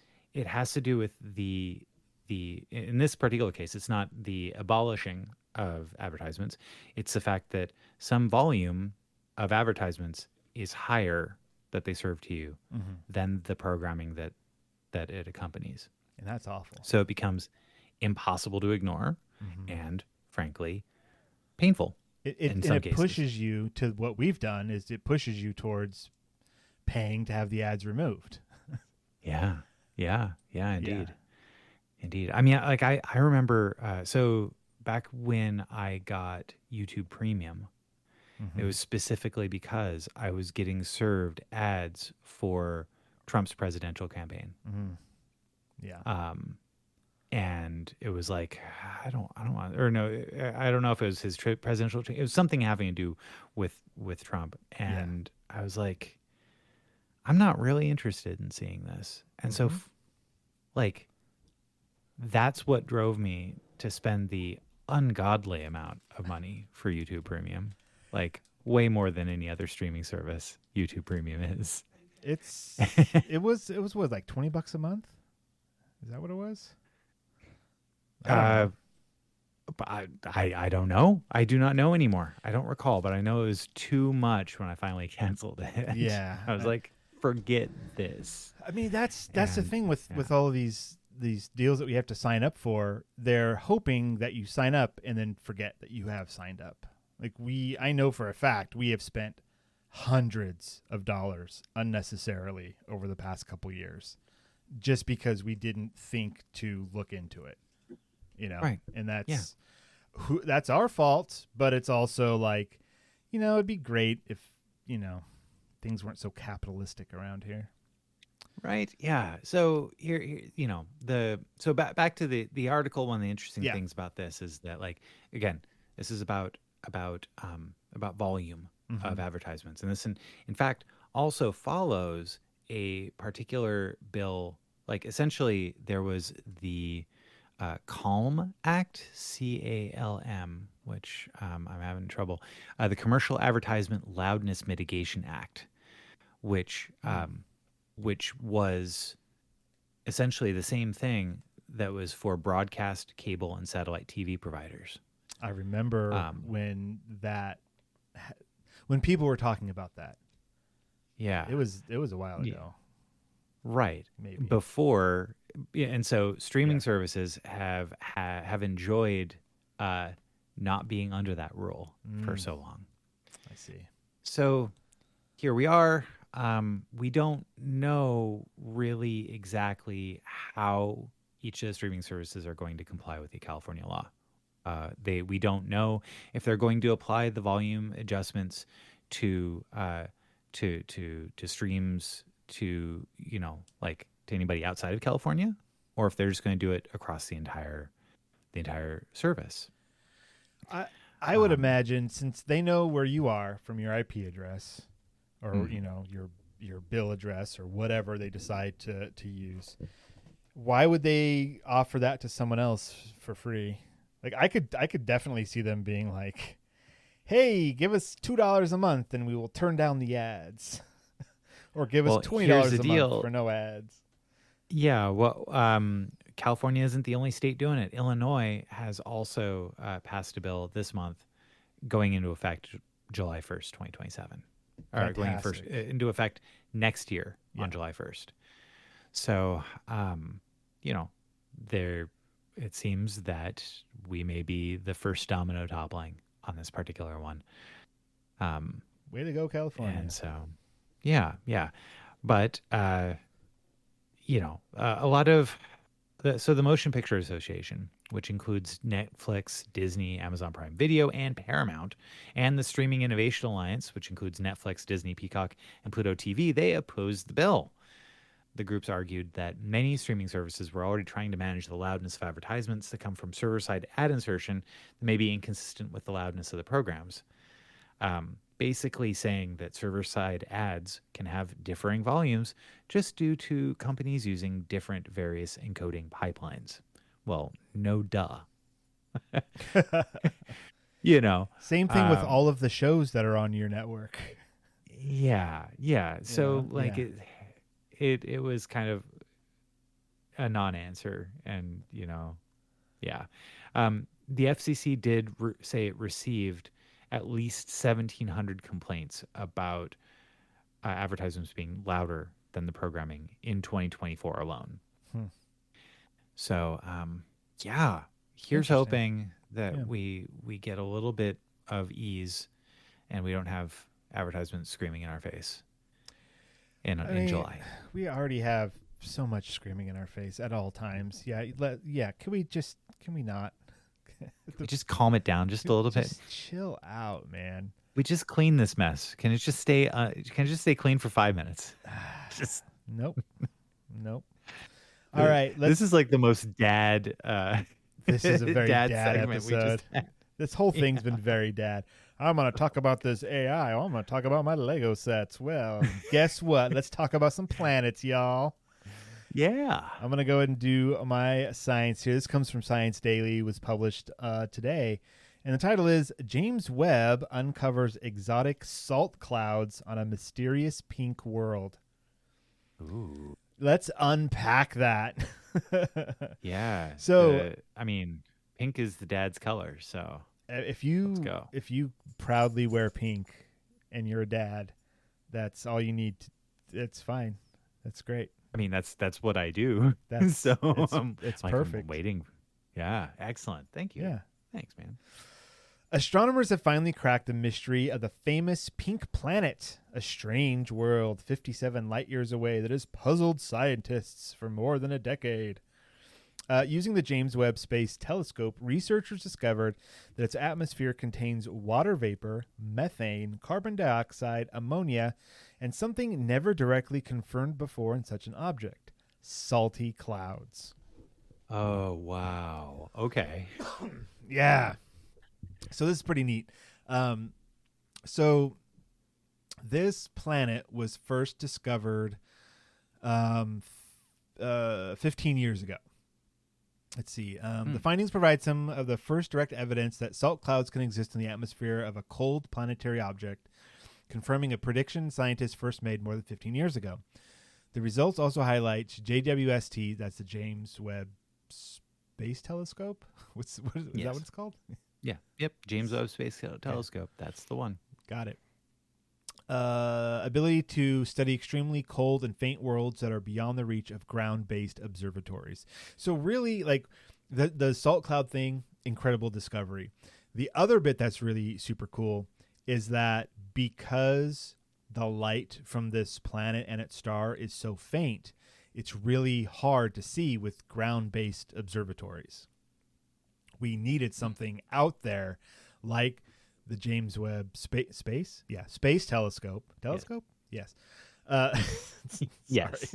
has to do with the in this particular case, it's not the abolishing of advertisements. It's the fact that some volume of advertisements is higher that they serve to you than the programming that it accompanies. And that's awful. So it becomes impossible to ignore and, frankly, painful. It pushes you to what we've done is it pushes you towards paying to have the ads removed. Yeah, indeed. Indeed. I mean, like I remember, so back when I got YouTube Premium, it was specifically because I was getting served ads for Trump's presidential campaign. Yeah. And it was like, I don't know if it was his presidential, it was something having to do with Trump. And I was like, I'm not really interested in seeing this. And so that's what drove me to spend the ungodly amount of money for YouTube Premium, like way more than any other streaming service YouTube Premium is. It was what, like $20 a month? Is that what it was? But I don't know. I do not know anymore. I don't recall, but I know it was too much when I finally canceled it. Yeah. I was like, forget this. I mean, that's the And thing with yeah. all of these deals that we have to sign up for. They're hoping that you sign up and then forget that you have signed up. Like I know for a fact we have spent hundreds of dollars unnecessarily over the past couple years just because we didn't think to look into it, Right. And that's our fault, but it's also like, it'd be great if, things weren't so capitalistic around here. Right. Yeah. So here back to the article. One of the interesting Yeah. things about this is that, like, again, this is about volume of advertisements, and this in fact also follows a particular bill. Like, essentially, there was the CALM Act, CALM, which I'm having trouble. The Commercial Advertisement Loudness Mitigation Act, which was essentially the same thing that was for broadcast, cable, and satellite TV providers. I remember when people were talking about that. Yeah, it was a while ago. Right. Maybe before, and so streaming services have enjoyed not being under that rule for so long. I see. So here we are. We don't know really exactly how each of the streaming services are going to comply with the California law. We don't know if they're going to apply the volume adjustments to streams to to anybody outside of California, or if they're just going to do it across the entire service. I would imagine, since they know where you are from your IP address, or your bill address, or whatever they decide to use, why would they offer that to someone else for free? Like, I could definitely see them being like, "Hey, give us $2 a month and we will turn down the ads," or give us $20 a month for no ads. Yeah, well, California isn't the only state doing it. Illinois has also passed a bill this month, going into effect July 1st, 2027. Or going into effect next year on July 1st. So, it seems that we may be the first domino toppling on this particular one. Way to go, California. And so, yeah. But, a lot of the Motion Picture Association, which includes Netflix, Disney, Amazon Prime Video, and Paramount, and the Streaming Innovation Alliance, which includes Netflix, Disney, Peacock, and Pluto TV, they opposed the bill. The groups argued that many streaming services were already trying to manage the loudness of advertisements that come from server-side ad insertion that may be inconsistent with the loudness of the programs. Basically saying that server-side ads can have differing volumes just due to companies using different various encoding pipelines. Well, no duh. Same thing with all of the shows that are on your network. Yeah. So it was kind of a non-answer, and the FCC did say it received at least 1,700 complaints about advertisements being louder than the programming in 2024 alone. So, here's hoping that we get a little bit of ease and we don't have advertisements screaming in our face in July. We already have so much screaming in our face at all times. Can we not? We just calm it down just a little bit. Chill out, man. We just clean this mess. Can it just stay? Can it just stay clean for 5 minutes? Nope. All right. This is like the most dad. This is a very dad segment episode. This whole thing's been very dad. I'm going to talk about this AI. I'm going to talk about my Lego sets. Well, guess what? Let's talk about some planets, y'all. Yeah. I'm going to go ahead and do my science here. This comes from Science Daily. It was published today. And the title is James Webb Uncovers Exotic Salt Clouds on a Mysterious Pink World. Ooh. Let's unpack that. Yeah. So, I mean, Pink is the dad's color, so If let's go. you proudly wear pink and you're a dad, that's all you need. It's fine. That's great. I mean, that's what I do. That's So it's like, perfect. I'm waiting. Yeah, excellent. Thank you. Yeah. Thanks, man. Astronomers have finally cracked the mystery of the famous pink planet, a strange world 57 light years away that has puzzled scientists for more than a decade. Using the James Webb Space Telescope, researchers discovered that its atmosphere contains water vapor, methane, carbon dioxide, ammonia, and something never directly confirmed before in such an object: salty clouds. Oh, wow. Okay. Yeah. So this is pretty neat. So this planet was first discovered 15 years ago. Let's see. The findings provide some of the first direct evidence that salt clouds can exist in the atmosphere of a cold planetary object, confirming a prediction scientists first made more than 15 years ago. The results also highlight JWST, that's the James Webb Space Telescope. Is that what it's called? Yeah. Yep. James Webb Space Telescope. That's the one. Got it. Ability to study extremely cold and faint worlds that are beyond the reach of ground-based observatories. So really, like the salt cloud thing, incredible discovery. The other bit that's really super cool is that because the light from this planet and its star is so faint, it's really hard to see with ground-based observatories. We needed something out there like the James Webb Space Telescope. Telescope? Yes. Yes.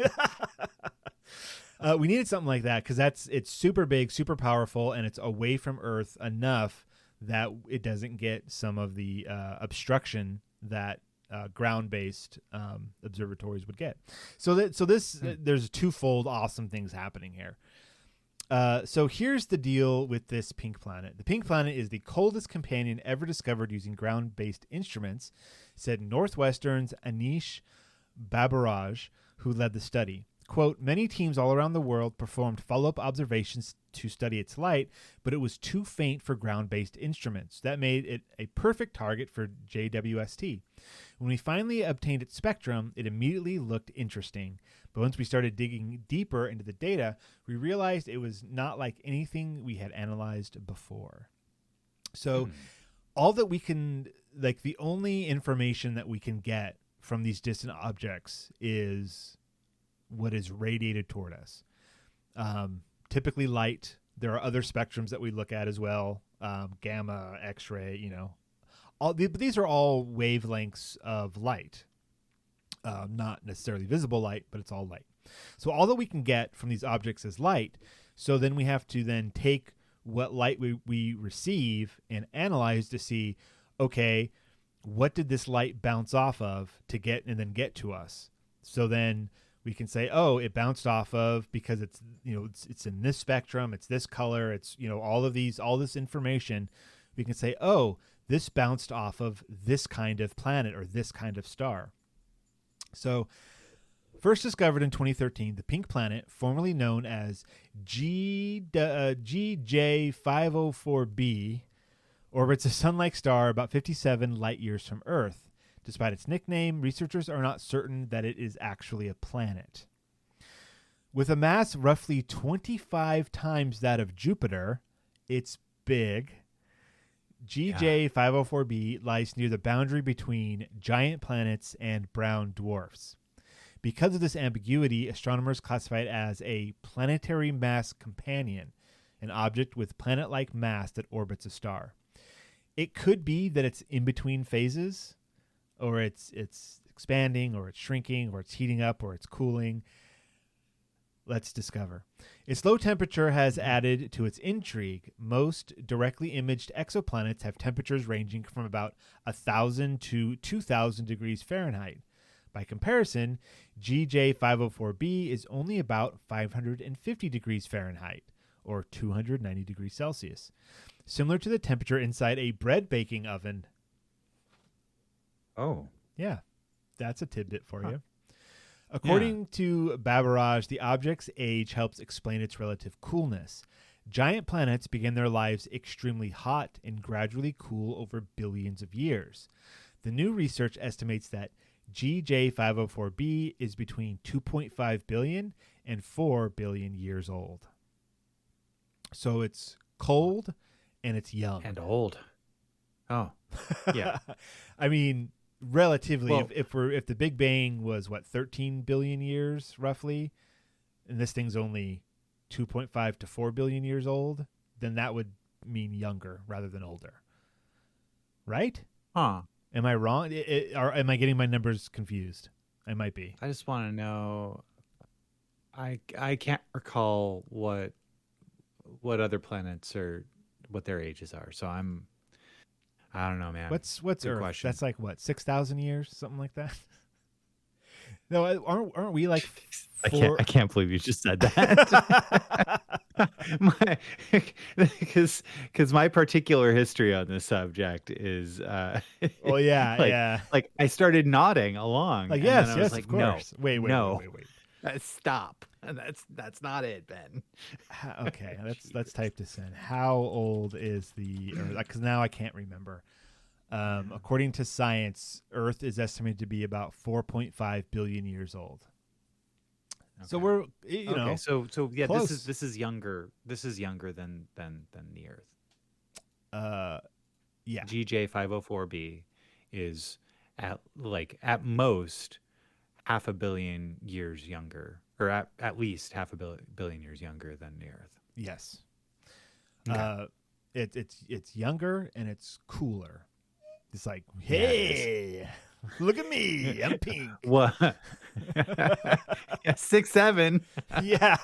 We needed something like that because it's super big, super powerful, and it's away from Earth enough that it doesn't get some of the obstruction that ground-based observatories would get. There's twofold awesome things happening here. So here's the deal with this pink planet. The pink planet is the coldest companion ever discovered using ground-based instruments, said Northwestern's Anish Babaraj, who led the study. Quote, many teams all around the world performed follow-up observations to study its light, but it was too faint for ground-based instruments. That made it a perfect target for JWST. When we finally obtained its spectrum, it immediately looked interesting. But once we started digging deeper into the data, we realized it was not like anything we had analyzed before. So all that we can, like the only information that we can get from these distant objects is what is radiated toward us. Typically light. There are other spectrums that we look at as well. Gamma, X-ray, but these are all wavelengths of light. Not necessarily visible light, but it's all light. So all that we can get from these objects is light. So then we have to then take what light we receive and analyze to see, okay, what did this light bounce off of to get and then get to us? So then we can say, oh, it bounced off of because it's in this spectrum, it's this color, it's all this information. We can say, oh, this bounced off of this kind of planet or this kind of star. So, first discovered in 2013, the pink planet, formerly known as GJ504b, orbits a sun-like star about 57 light years from Earth. Despite its nickname, researchers are not certain that it is actually a planet. With a mass roughly 25 times that of Jupiter, it's big. GJ504b lies near the boundary between giant planets and brown dwarfs. Because of this ambiguity, astronomers classify it as a planetary mass companion, an object with planet-like mass that orbits a star. It could be that it's in between phases, or it's expanding, or it's shrinking, or it's heating up, or it's cooling. Let's discover. Its low temperature has added to its intrigue. Most directly imaged exoplanets have temperatures ranging from about 1,000 to 2,000 degrees Fahrenheit. By comparison, GJ504b is only about 550 degrees Fahrenheit, or 290 degrees Celsius, similar to the temperature inside a bread baking oven. Oh. Yeah, that's a tidbit for you. According to Babaraj, the object's age helps explain its relative coolness. Giant planets begin their lives extremely hot and gradually cool over billions of years. The new research estimates that GJ504b is between 2.5 billion and 4 billion years old. So it's cold and it's young. And old. Oh, yeah. I mean, relatively, Well- if the Big Bang was 13 billion years roughly, and this thing's only 2.5 to 4 billion years old, then that would mean younger rather than older. Right? Huh. Am I wrong? Or am I getting my numbers confused? I might be. I just want to know. I can't recall what other planets or what their ages are. So I don't know, man. What's Good Earth? question. That's like 6,000 years, something like that. No, aren't we like? I can't believe you just said that. Because my particular history on this subject is Oh yeah, like, yeah. like I started nodding along. Like and then yes, I was yes, like, of course. Wait, no. wait. Stop. That's not it, Ben. Okay, let's type this in. How old is the Earth? Because now I can't remember. According to science, Earth is estimated to be about 4.5 billion years old. Okay. So we're you know so yeah, close. this is younger. This is younger than the Earth. Yeah. GJ504b is at most half a billion years younger, or at least half a billion years younger than the Earth. Yes. Okay. It's younger and it's cooler. It's like, Yeah, it hey, look at me, I'm pink. What? Yeah, 6'7". Yeah.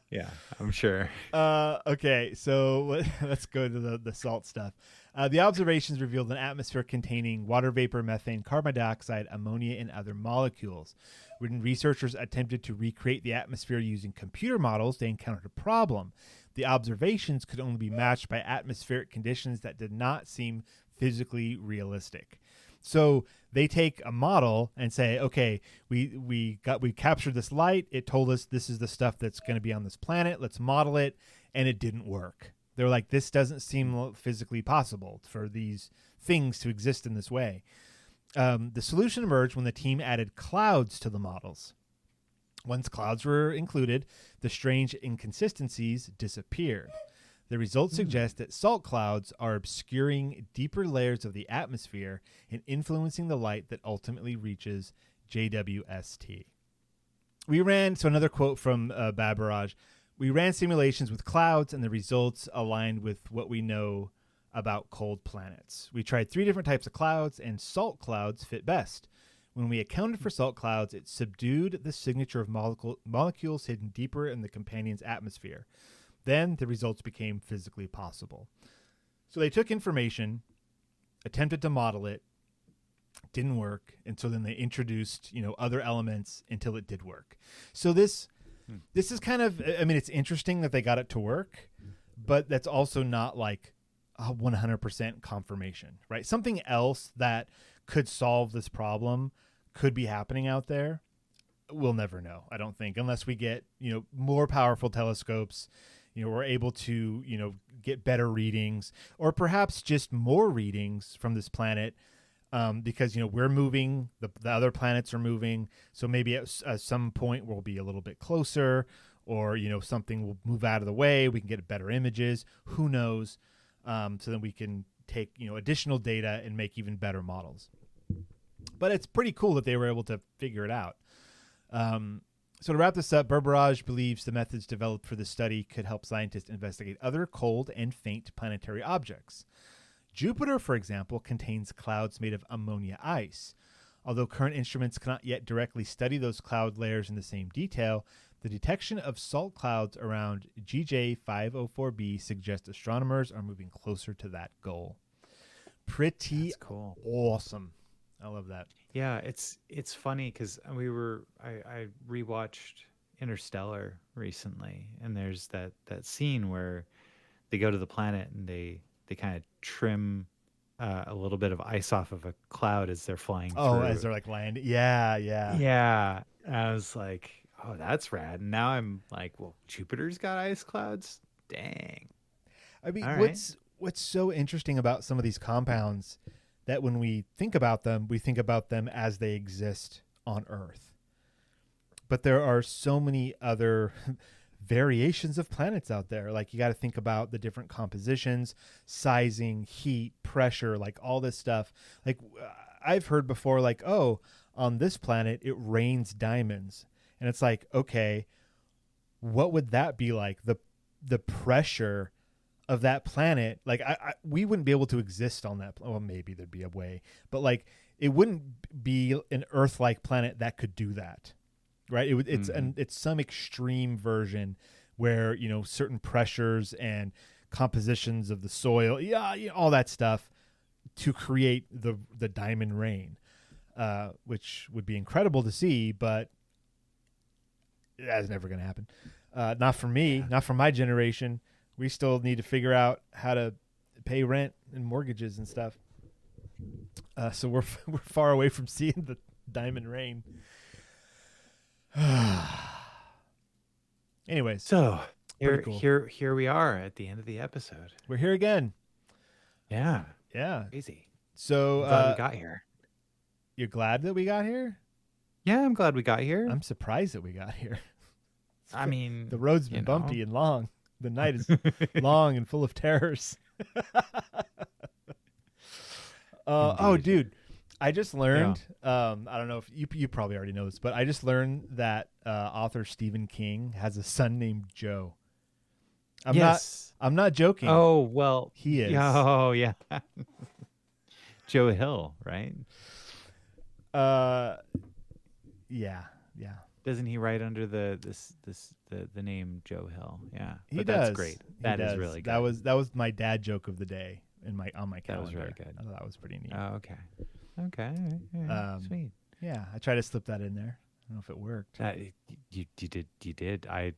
Yeah, I'm sure. Okay, so let's go to the salt stuff. The observations revealed an atmosphere containing water vapor, methane, carbon dioxide, ammonia, and other molecules. When researchers attempted to recreate the atmosphere using computer models, they encountered a problem. The observations could only be matched by atmospheric conditions that did not seem physically realistic. So they take a model and say, okay, we captured this light. It told us this is the stuff that's going to be on this planet. Let's model it, and it didn't work. They're like, this doesn't seem physically possible for these things to exist in this way. The solution emerged when the team added clouds to the models. Once clouds were included, the strange inconsistencies disappeared. The results suggest that salt clouds are obscuring deeper layers of the atmosphere and influencing the light that ultimately reaches JWST. So another quote from Babaraj, we ran simulations with clouds and the results aligned with what we know about cold planets. We tried 3 different types of clouds and salt clouds fit best. When we accounted for salt clouds, it subdued the signature of molecules hidden deeper in the companion's atmosphere. Then the results became physically possible. So they took information, attempted to model it, didn't work, and so then they introduced, other elements until it did work. So this is kind of, I mean, it's interesting that they got it to work, but that's also not like a 100% confirmation, right? Something else that could solve this problem could be happening out there. We'll never know, I don't think, unless we get, more powerful telescopes. We're able to, get better readings, or perhaps just more readings from this planet, because, we're moving, the other planets are moving. So maybe at some point we'll be a little bit closer, or, something will move out of the way. We can get better images. Who knows? So then we can take, additional data and make even better models. But it's pretty cool that they were able to figure it out. So to wrap this up, Berberaj believes the methods developed for the study could help scientists investigate other cold and faint planetary objects. Jupiter, for example, contains clouds made of ammonia ice. Although current instruments cannot yet directly study those cloud layers in the same detail, the detection of salt clouds around GJ504b suggests astronomers are moving closer to that goal. Pretty cool. Awesome. I love that. Yeah, it's funny because I rewatched Interstellar recently, and there's that scene where they go to the planet and they kind of trim a little bit of ice off of a cloud as they're flying through. Oh, as they're like landing. Yeah. Yeah. And I was like, oh, that's rad. And now I'm like, well, Jupiter's got ice clouds Dang. I mean, All right. what's so interesting about some of these compounds that when we think about them as they exist on Earth. But there are so many other variations of planets out there. Like you got to think about the different compositions, sizing, heat, pressure, like all this stuff. Like I've heard before, like, oh, on this planet, it rains diamonds. And it's like, okay, what would that be like? The pressure of that planet, like we wouldn't be able to exist on that. Well, maybe there'd be a way, but like it wouldn't be an Earth-like planet that could do that, right? It's some extreme version where certain pressures and compositions of the soil, all that stuff to create the diamond rain, which would be incredible to see, but that's never going to happen. Not for me, not for my generation. We still need to figure out how to pay rent and mortgages and stuff. So we're far away from seeing the diamond rain. Anyways, so cool. here we are at the end of the episode. We're here again. Yeah, Crazy. So glad we got here. You're glad that we got here? Yeah, I'm glad we got here. I'm surprised that we got here. I mean, the road's been bumpy and long. The night is long and full of terrors. Oh, dude, I just learned. I don't know if you probably already know this, but I just learned that author Stephen King has a son named Joe. I'm not joking. Oh well, he is. Oh yeah, Joe Hill, right? Yeah. Doesn't he write under the name Joe Hill? Yeah, he does. That's great. That is really good. That was my dad joke of the day on my calendar. That was really good. I thought that was pretty neat. Oh, okay. Yeah, sweet. Yeah, I tried to slip that in there. I don't know if it worked. You did. I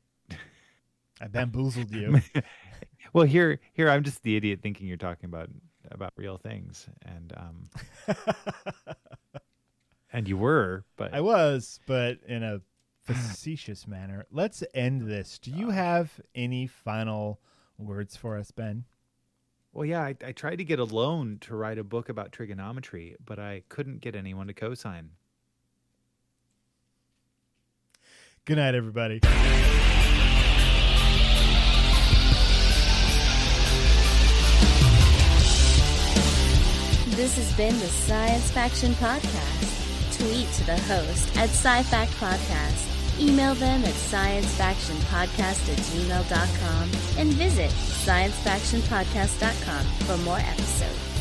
bamboozled you. Well, here I'm just the idiot thinking you're talking about real things, and and you were, but I was, but in a facetious manner. Let's end this. Do you have any final words for us, Ben? Well, yeah, I tried to get a loan to write a book about trigonometry, but I couldn't get anyone to co-sign. Good night, everybody. This has been the Science Faction Podcast. Tweet to the host at SciFact Podcast. Email them at sciencefactionpodcast@gmail.com and visit sciencefactionpodcast.com for more episodes.